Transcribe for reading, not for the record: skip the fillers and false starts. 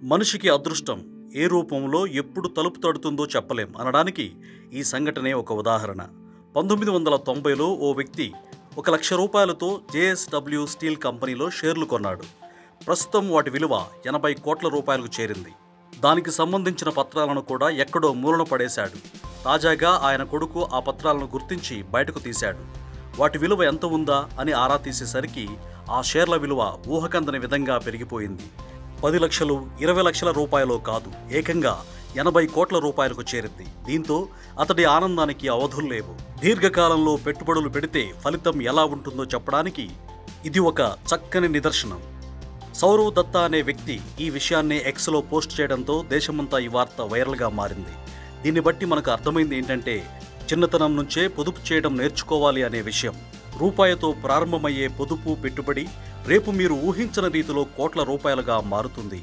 మనిషికి అదృష్టం ఏ రూపంలో ఎప్పుడు తలుపు తడుతుందో చెప్పలేం అనడానికి ఈ సంఘటనే ఒక ఉదాహరణ. 1990లో ఓ వ్యక్తి 1 లక్ష రూపాయలతో JSW స్టీల్ కంపెనీలో షేర్లు కొన్నాడు. ప్రస్తుతం వాటి విలువ 80 కోట్ల రూపాయలకు చేరింది. దానికి సంబంధించిన పత్రాలను కూడా ఎక్కడో మూలన పడేశాడు. తాజాగా ఆయన కొడుకు ఆ పత్రాలను గుర్తించి బయటకు తీశాడు. వాటి విలువ ఎంత ఉందా అని ఆరా తీసేసరికి ఆ షేర్ల విలువ ఊహకందని విధంగా పెరిగిపోయింది. 10 లక్షలు 20 లక్షల రూపాయలు కాదు, ఏకంగా 80 కోట్ల రూపాయలకు చేరింది. దీంతో అతడి ఆనందానికి అవధులు లేవు. దీర్ఘకాలంలో పెట్టుబడులు పెడితే ఫలితం ఎలా ఉంటుందో చెప్పడానికి ఇది ఒక చక్కని నిదర్శనం. సౌరవ్ దత్తా అనే వ్యక్తి ఈ విషయాన్ని ఎక్స్లో పోస్ట్ చేయడంతో దేశమంతా ఈ వార్త వైరల్గా మారింది. దీన్ని బట్టి మనకు అర్థమైంది ఏంటంటే, చిన్నతనం నుంచే పొదుపు చేయడం నేర్చుకోవాలి అనే విషయం. రూపాయితో ప్రారంభమయ్యే పొదుపు పెట్టుబడి రేపు మీరు ఊహించని రీతిలో కోట్ల రూపాయలుగా మారుతుంది.